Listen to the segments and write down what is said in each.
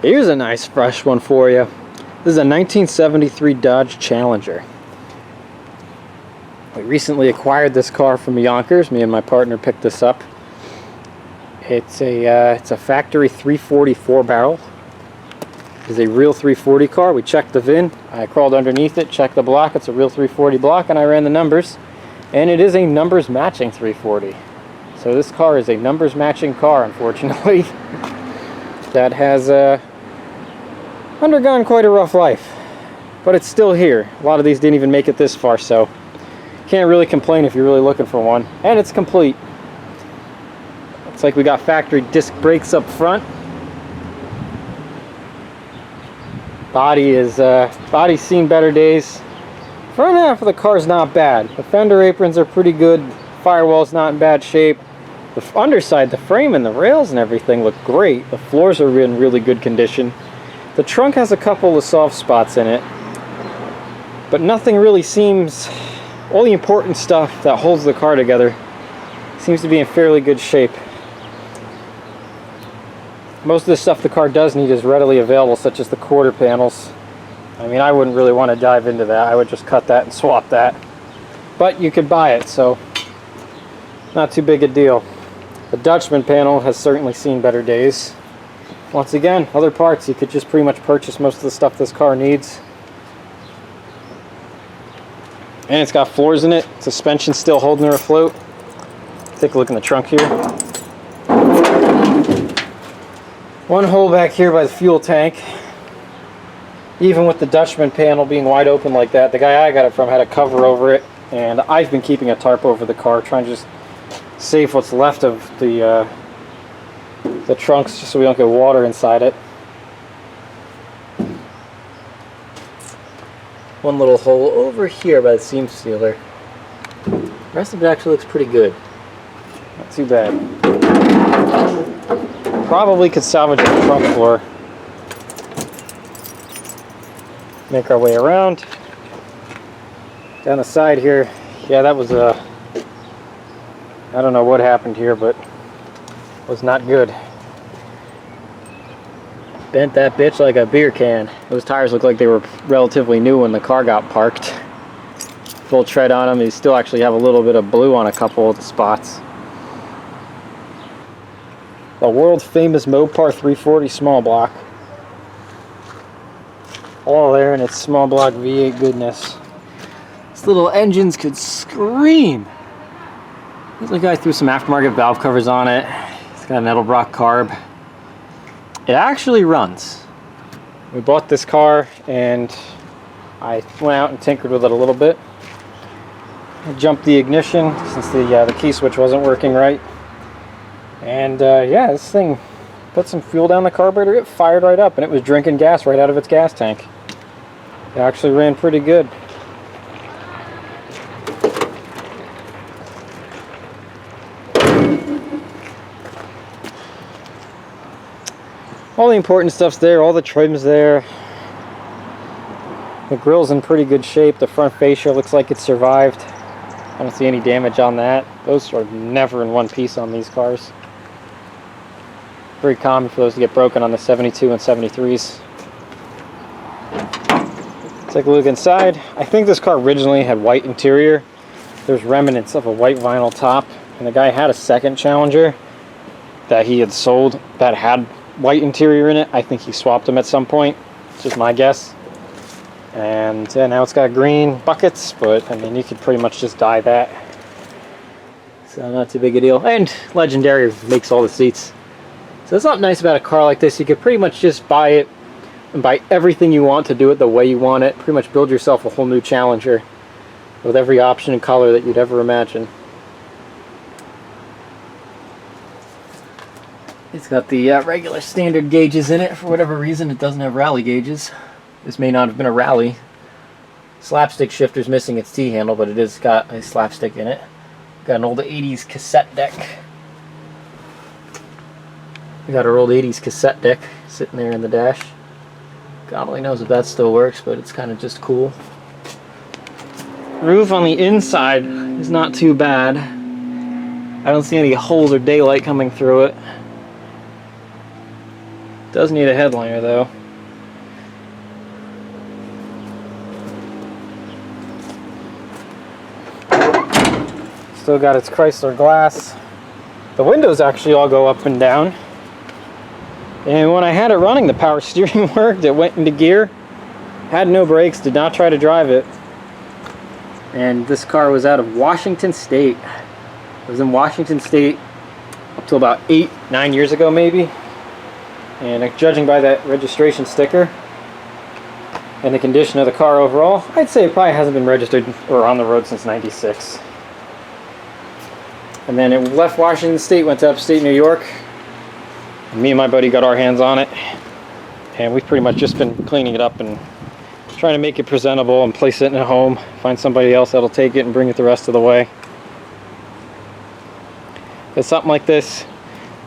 Here's a nice fresh one for you. This is a 1973 Dodge Challenger. We recently acquired this car from Yonkers. Me and my partner picked this up. It's a factory 340 4-barrel. It's a real 340 car. We checked the VIN. I crawled underneath it, checked the block. It's a real 340 block, and I ran the numbers. And it is a numbers matching 340. So this car is a numbers matching car, unfortunately. That has undergone quite a rough life. But it's still here. A lot of these didn't even make it this far, so can't really complain if you're really looking for one. And it's complete. Looks like we got factory disc brakes up front. Body's seen better days. Front half of the car's not bad. The fender aprons are pretty good. Firewall's not in bad shape. The underside, the frame and the rails and everything look great. The floors are in really good condition. The trunk has a couple of soft spots in it, but nothing really seems, all the important stuff that holds the car together seems to be in fairly good shape. Most of the stuff the car does need is readily available, such as the quarter panels. I mean, I wouldn't really want to dive into that. I would just cut that and swap that. But you could buy it, so not too big a deal. The Dutchman panel has certainly seen better days. Once again, other parts, you could just pretty much purchase most of the stuff this car needs. And it's got floors in it. Suspension's still holding her afloat. Take a look in the trunk here. One hole back here by the fuel tank. Even with the Dutchman panel being wide open like that, the guy I got it from had a cover over it, and I've been keeping a tarp over the car, trying to just save what's left of the trunks, just so we don't get water inside it. One little hole over here by the seam sealer. The rest of it actually looks pretty good. Not too bad. Probably could salvage the trunk floor. Make our way around. Down the side here, yeah, that was I don't know what happened here, but it was not good. Bent that bitch like a beer can. Those tires look like they were relatively new when the car got parked. Full tread on them. They still actually have a little bit of blue on a couple of the spots. The world famous Mopar 340 small block. All there in its small block V8 goodness. These little engines could scream. The guy threw some aftermarket valve covers on it. It's got an Edelbrock carb. It actually runs. We bought this car and I went out and tinkered with it a little bit. I jumped the ignition since the key switch wasn't working right. And yeah, this thing put some fuel down the carburetor, it fired right up and it was drinking gas right out of its gas tank. It actually ran pretty good. All the important stuff's there, all the trim's there. The grill's in pretty good shape. The front fascia looks like it survived. I don't see any damage on that. Those are never in one piece on these cars. Very common for those to get broken on the 72 and 73s. Take a look inside. I think this car originally had white interior. There's remnants of a white vinyl top, and the guy had a second Challenger that he had sold that had white interior in it. I think he swapped them at some point. It's just my guess. And now it's got green buckets, but I mean, you could pretty much just dye that. So not too big a deal. And Legendary makes all the seats. So that's something nice about a car like this. You could pretty much just buy it and buy everything you want to do it the way you want it. Pretty much build yourself a whole new Challenger with every option and color that you'd ever imagine. It's got the regular standard gauges in it. For whatever reason, it doesn't have rally gauges. This may not have been a rally. Slapstick shifter's missing its T-handle, but it has got a slapstick in it. Got an old 80s cassette deck. We got our old 80s cassette deck sitting there in the dash. God only knows if that still works, but it's kind of just cool. Roof on the inside is not too bad. I don't see any holes or daylight coming through it. Does need a headliner though. Still got its Chrysler glass. The windows actually all go up and down. And when I had it running, the power steering worked. It went into gear. Had no brakes, did not try to drive it. And this car was out of Washington State. It was in Washington State up till about 8-9 years ago maybe. And judging by that registration sticker and the condition of the car overall, I'd say it probably hasn't been registered or on the road since '96. And then it left Washington State, went to upstate New York. And me and my buddy got our hands on it. And we've pretty much just been cleaning it up and trying to make it presentable and place it in a home. Find somebody else that'll take it and bring it the rest of the way. It's something like this.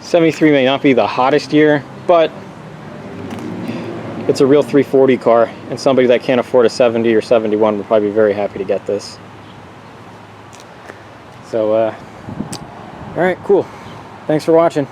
73 may not be the hottest year, but it's a real 340 car, and somebody that can't afford a 70 or 71 would probably be very happy to get this. So, alright, cool. Thanks for watching.